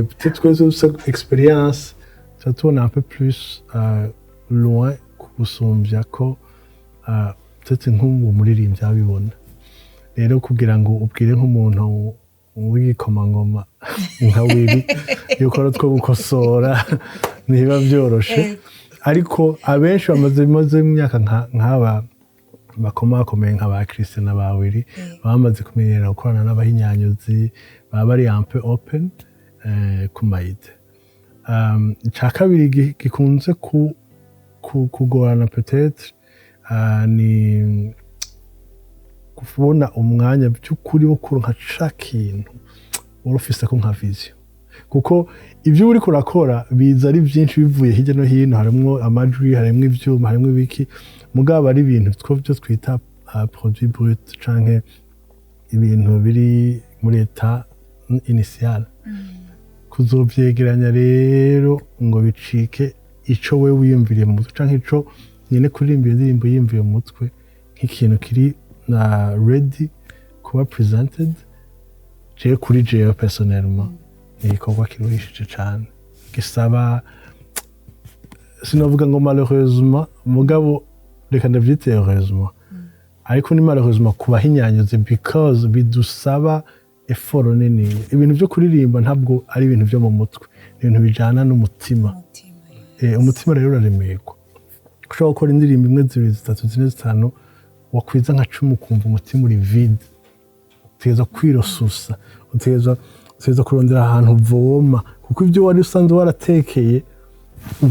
peut-être twese experience tubona un peu plus loin kugusumbya ko peut-être nk'ubu muririmbyi abibona rero kugira ngo ubwire nk'umuntu w'igikomangoma nka Willy yuko ari two gukosora ntibiba byoroshe ariko abenshi bamaze imyaka nk'aba bakomakomeye nk'aba Christian n'aba Willy bamaze kumenyera gukorana n'abahinyanyuzi baba bari un peu open ku mayide. Icya kabiri gikunze kugorana peut-être ni kubona umwanya by'ukuri wo kuronka ca kintu urufise ko nka vision kuko ibyo uri kurakora biza ari byinshi bivuye hirya no hino harimo amajwi harimo ivyuma harimo ibiki mugabo ari ibintu byo twita produit brut canke ibintu biri muri eta initial kuzovyegeranya rero ngo bicike ico we wiyumviriye mu mutwe canke ico nyene kuririmba indirimbo yiyumviye mu mutwe nk'ikintu kiri na ready kuba presented kuri jewe personnellement ni igikorwa kiruhishije cane gisaba sinavuga ngo malheureusement mugabo reka ndavyite heureusement ariko ni malheureusement kubahinyanyuze because bidusaba effort nini ibintu byo kuririmba ntabwo ari ibintu byo mu mutwe ibintu bijana n'umutima umutima rero uraremerwa ushobora gukora indirimbo imwe zibiri zitatu zine zitanu wakwiza nka 10 kumva umutima uri vide uteza kwirosusa uteza kurondera ahantu uvoma kuko ibyo wari usanzwe waratekeye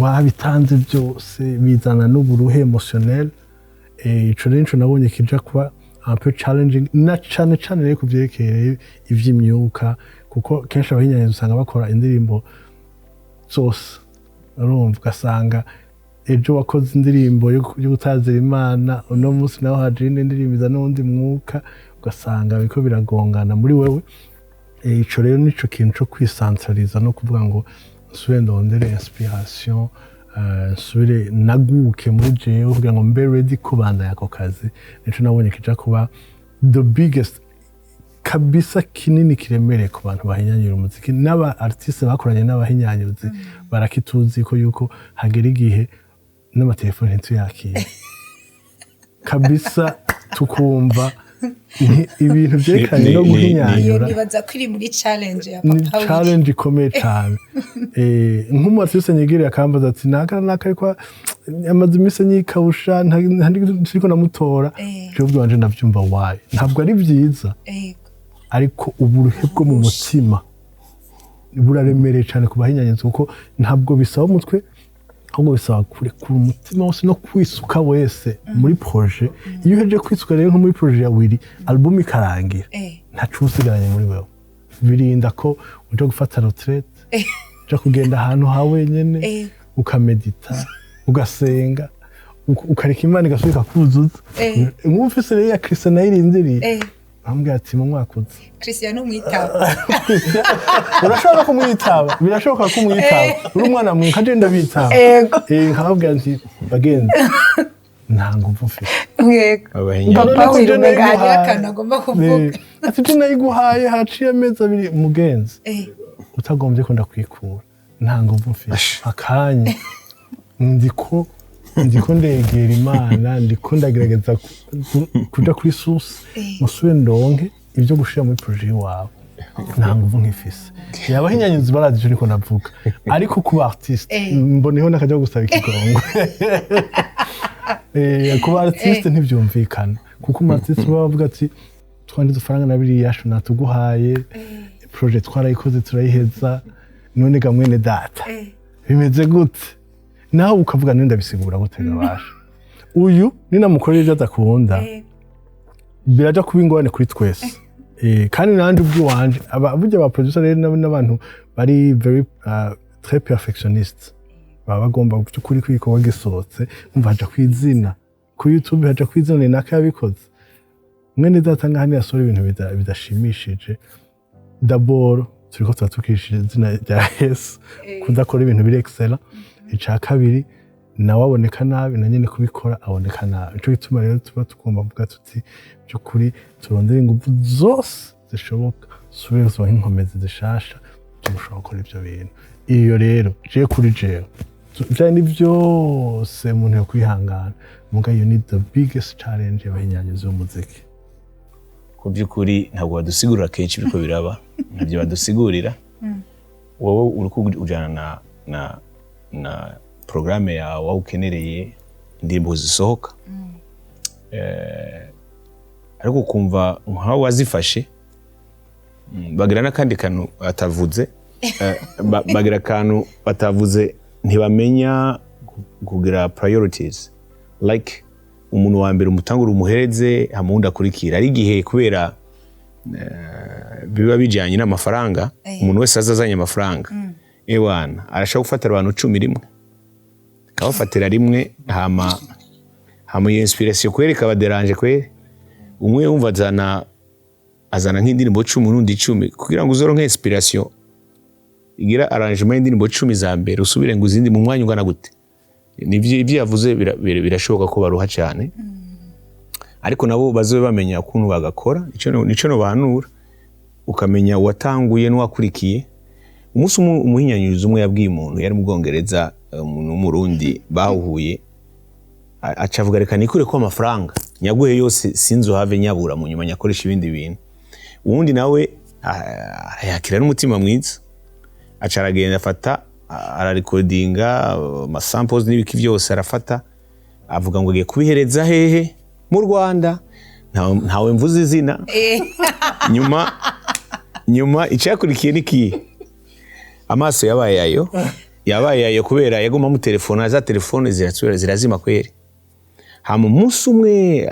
wabitanze byose bizana n'uburuhe emotionnel ico rero nabonye kija kuba un peu challenging na cane rero kuvyerekeye ivy'imyuka kuko kenshi abahinyanyuzi usanga bakora indirimbo zose urumva ugasanga ejo wakoze indirimbo yo gutazira Imana uno munsi naho haje indirimbo iza n'undi mwuka ugasanga biko biragongana muri wewe ico rero nico kintu cyo kwisantraliza no kuvuga ngo nsubire ndondere inspiration nsubire naguke muri jewe kugira ngo mbe ready kubanda yako kazi nico nabonye kija kuba the biggest kabisa kinini kiremereye ku bantu bahinyanyura umuziki n'aba artiste bakoranye n'abahinyanyuzi barakituzi ko yuko hagera igihe n'amatelefone ntituyakire kabisa tukumva ibintu byerekanye no guhinyanyura nibaza ko iri muri challenge ya papa ni challenge ikomeye cyane nk'umusisi nyegereye akambaza ati naka ariko amaze iminsi nyikawusha ntariko namutora byo bwanje ndavyumva why ntabwo ari byiza ariko uburuhe bwo mu mutima buraremereye cyane ku bahinyanyuzi kuko ntabwo bisaba umutwe ahubwo bisaba kurekura umutima wose no kwisuka wese muri projet iyo uheje kwisuka rero nko muri projet ya Willy album ikarangira ntacu usigaranye muri wewe birinda ko uja gufata retraite uja kugenda ahantu ha wenyene ukamedita ugasenga ukareka Imana igasubika kuzuza nk'ufise rero ya Kristo nayirindiriye ambwira ati mu mwaka uza Cristiano mwitaba urashobora kumwitaba birashoboka kumwitaba uri umwana mu kagenda bitaba nkababwira nti bagenzi nta nguvu mfite agomba kuvuga ati je nayiguhaye haciye amezi abiri mugenzi utagombye ko ndakwikura nta nguvu mfite akanya ndiko ndegera Imana ndiko ndagerageza kuja kuri source musube ndonke ibyo gushira muri projet wawe nta nguvu nkifise yaba hinyanyuzi baradije niko navuga ariko ku artiste mboneho nakajya gusaba ikigongo ku artiste ntivyumvikana kuko mu artiste bavuga ati twandi dufaranga na biri yashu natuguhaye projet twarayikoze turayiheza none ga mwene data bimeze gute nawe ukavuga nenda bisigura gutega basha uyu ninamukorera ibyo adakunda biraja kuba ingorane kuri twese kandi nandi ubwiwanje burya ba producer rero n'abantu bari very très perfectionniste baba bagomba by'ukuri kwiko gisohotse umva haja kwizina ku YouTube haja kwizina ni naka yabikoze mwene data ngahani yasora ibintu bidashimishije d'abord turiko turatukishije izina rya Yesu kudakora ibintu biri excellent icya kabiri nawe aboneka nabi na nyine kubikora aboneka nabi nicyo gituma rero tuba tugomba kuvuga tuti by'ukuri turondere ingufu zose zishoboka subire gusohoka nk'inkomezi zishasha tumushobora gukora ibyo bintu iyo rero je kuri jewe byari byose umuntu yo kwihangana muga iyo ni the biggest challenge y'abahinyanyuzi b'umuziki ku by'ukuri ntabwo badusigurira kenshi biriko biraba ntabyo badusigurira wowe uriko ujana na programme yawe ukenereye indirimbo zisohoka ariko kumva nkaho wazifashe bagira n'akandi kantu atavuze bagira kantu batavuze ntibamenya kugira priorities like umuntu wa mbere umutangura umuhereze hamundi akurikira ari igihe kubera biba bijanye n'amafaranga umuntu wese azazanye amafaranga ewana arashaka gufatira abantu 10 rimwe kabafatira rimwe hama inspiration kwereka abaderanje kwe umwe yumva azana nk'indirimbo 10 n'undi 10 kugira ngo uzoronke inspiration igira arrangement y'indirimbo 10 za mbere usubire ngo izindi mu mwanya ungana gute nivyo ibyo yavuze birashoboka ko baruha cyane ariko nabo bazobe bamenya ukuntu bagakora nico no bahanura ukamenya watanguye n'uwakurikiye umunsi umuhinyanyuzi umwe yabwiye umuntu yari mu Bwongereza umuntu w'umurundi bahuye acavuga reka nikure ko amafaranga nyaguhe yose sinzo have nyabura mu nyuma nyakoresha ibindi bintu uwundi nawe yakira n'umutima mwiza acaragenda afata ararecordinga ama samples n'ibiki byose arafata avuga ngo agiye kubihereza hehe mu Rwanda ntawe mvuze izina nyuma icyakurikiye niki amaso yabaye ayo kubera yaguma mu telefone za telefone zirazima kweri hama umunsi umwe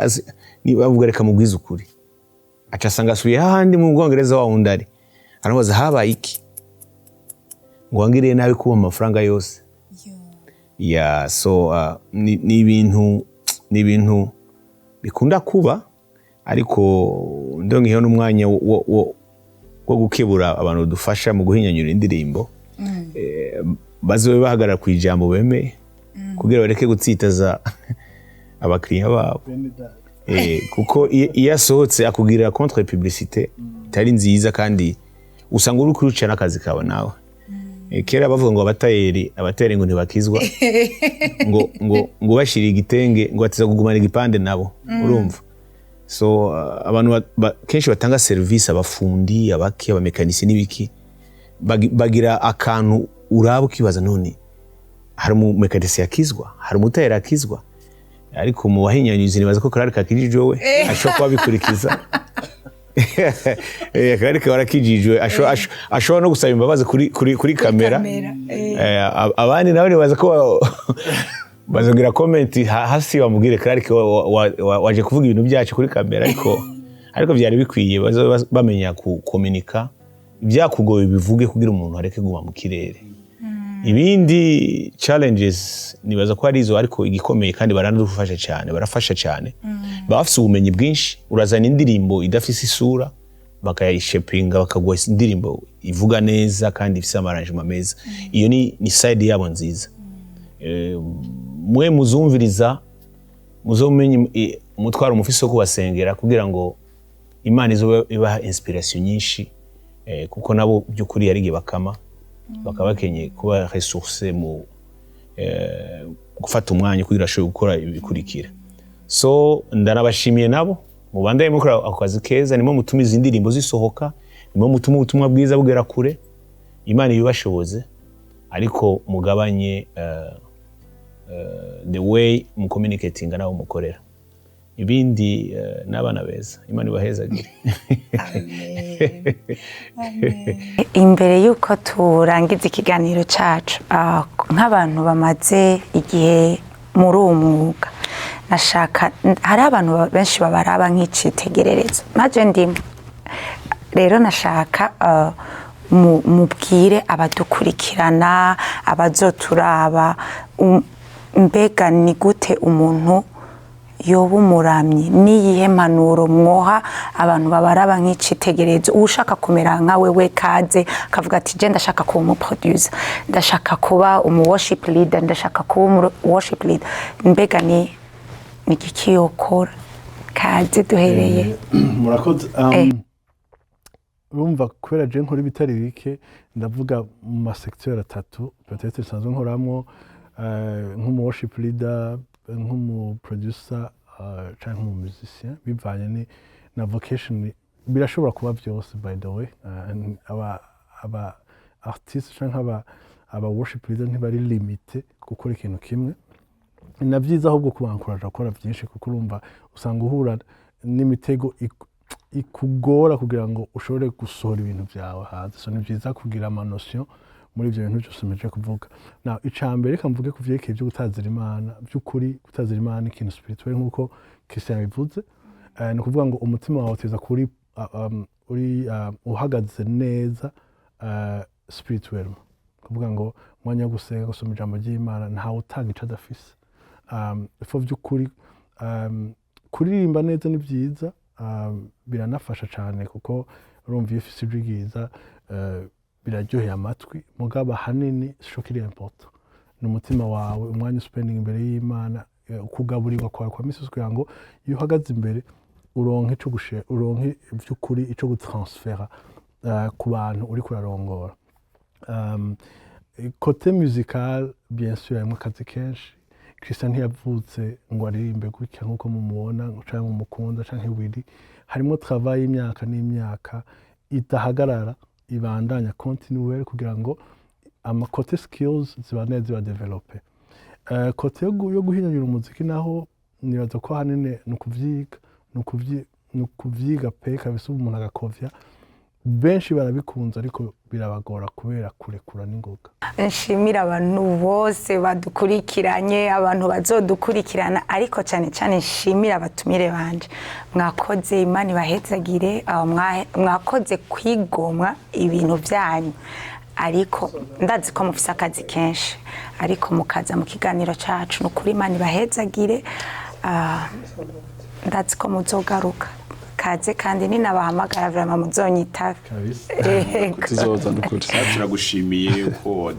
bavuga reka mugwiza ukuri acasanga asubiye hahandi mu Bwongereza wa undari arabaza habaye iki ngo wangiriye nabi kuba amafaranga yose so ni ibintu bikunda kuba ariko ndongiyeho n'umwanya wo gukebura abantu dufasha mu guhinyanyura indirimbo bazobe bahagarara ku ijambo bemeye kugira bareke gutsitaza abakiriya babo kuko iyo asohotse akubwira contre publicité itari nziza kandi usanga uri kuruca n'akazi kawe nawe kera bavuga ngo abatayeri ngo ntibakizwa ngo bashira igitenge ngo batiza kugumana igipande nabo urumva so abantu kenshi batanga service abafundi abaki abamekanisi n'ibiki bagira akantu urabo kibaza none hari mu mekanisi yakizwa hari umutayeri akizwa ariko mu bahinyanyuzi nibaza ko karari kakijije we ashobora kuba bikurikiza ariko warakijijwe ashobora no gusaba imbabazi kuri kamera abandi nabo nibaza ko bazogira comment hasi bamubwire ariko waje kuvuga ibintu byacu kuri kamera ariko byari bikwiye bamenya kukomunika ibyakugoye bivuge kugira umuntu areke guma mu kirere ibindi challenges nibaza ko ari izo ariko igikomeye kandi barafasha cyane bafise ubumenyi bwinshi urazana indirimbo idafise isura bakayishepinga bakaguha indirimbo ivuga neza kandi ifise amarangement meza iyo ni side yabo nziza mwe muzumviriza muzomenye umutwaro umufise wo kubasengera kugira ngo Imana izo ibaha inspiration nyinshi kuko nabo byukuri yarige bakama bakabakenye kuba resource mu gufata umwanya kugira ashobore gukora ibikurikira so ndanabashimiye nabo mubandaye mukora akazi keza nimo mutumiza indirimbo zisohoka nimo mutuma ubutumwa bwiza bugera kure Imana yubashoboze ariko mugabanye the way mu communicating nabo mukorera ibindi n'abana beza Imana ibahezagire imbere yuko turangiza ikiganiro cacu nk'abantu bamaze igihe muri uwo mwuga nashaka hari abantu benshi babaraba nk'icitegererezo naje ndimo rero nashaka mubwire abadukurikirana abazoturaba mbega ni gute umuntu yoba umuramyi niyihe mpanuro mwoha abantu babaraba nk'icitegererezo ushaka kumera nka wewe kaze kavuga ati je ndashaka kuba umuproducer ndashaka kuba worship leader ndashaka kuba worship leader mbega ni igiki yokora kaze duhereye murakoze urumva kubera je nkora ibitari bike ndavuga mu masecteur atatu peut-être sanzwe nkoramo nk'umu worship leader nk'umu producer cyangwa nk'umu musicien bivanye na vocation birashobora kuba byose by the way aba artiste cyangwa aba worship leader ntibari limite gukora ikintu kimwe na byiza ahubwo kubankuraje gukora byinshi kuko urumva usanga uhura n'imitego ikugora kugira ngo ushobore gusohora ibintu byawe hanze so ni byiza kugira amanotion muri ibyo bintu byose meje kuvuga na icambere reka mvuge kuvyerekeye byo gutazira Imana by'ukuri gutazira Imana ikintu spirituel nkuko Christian bivuze ni kuvuga ngo umutima wawe uteza kuri uhagaze neza spirituel kuvuga ngo mwanya gusenga gusoma ijambo ry'Imana nta utanga ica dafise ifo by'ukuri kuririmba neza ni byiza biranafasha cyane kuko urumva iyo ufise ijwi ryiza biraryoheye amatwi mugaba hanini shokiri important n'umutima wawe umwanya spending imbere y'Imana kugaburirwa kwawe kwa misi kugira ngo iyo uhagaze imbere uronke ico gushera uronke by'ukuri ico gutransfera ku bantu uri kurarongora côté musical bien sûr harimo akazi kenshi Christian ntiyavutse ngo aririmbe gutya nkuko mumubona cyangwa mumukunda cyangwa Willy harimo travail y'imyaka n'imyaka idahagarara ibandanya continuer kugira ngo amakote skills zibaneze ziba developer kote yo guhinyanyura umuziki naho nibaza ko hanene nukuvyiga pe kabisa umuntu agakovya benshi barabikunza ariko birabagora kubera kurekura n'ingoga nshimira abantu bose badukurikiranye abantu bazodukurikirana ariko cyane cyane nshimira abatumire banje mwakoze Imana ibahezagire mwakoze kwigomwa ibintu byanyu ariko ndazi ko mufise akazi kenshi ariko mukaza mu kiganiro cacu no kuri Imana ibahezagire ndazi ko muzogaruka kaze kandi ni nabahamagara vraiment muzonyita tuzoza ndukuri turagushimiye ko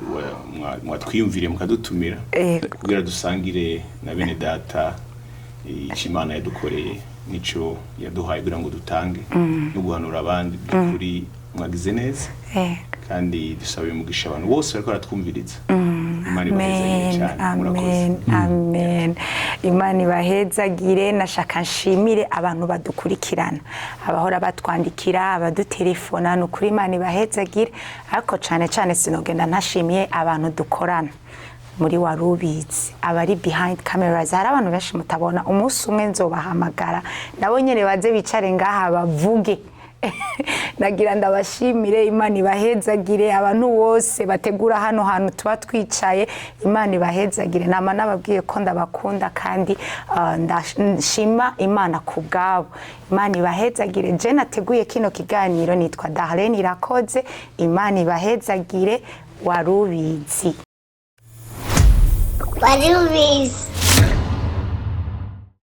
mwatwiyumvire mukadutumira kugira dusangire na bene data Imana yadukoreye nico yaduhaye kugira ngo dutange no guhanura abandi kuri mwagize neza kandi dusabe umugisha abantu bose bariko baratwumviriza Imana ibahezagire cyane amen Imana ibahezagire nashaka nshimire abantu badukurikirana abahora batwandikira abadutelefona no kuri Imana ibahezagire ariko cyane cyane sinogenda ntashimiye abantu dukorana muri warubizi abari behind cameras hari abantu benshi mutabona umunsi umwe nzobahamagara nabo nyene baze bicare ngaha bavuge nagira ndabashimire Imana ibahezagire abantu bose bategura hano hantu tuba twicaye Imana ibahezagire nama nababwiye ko ndabakunda kandi ndashima Imana kubgabo Imana ibahezagire je nateguye kino kiganiro nitwa Darlene Irakoze Imana ibahezagire warubizi Warubizi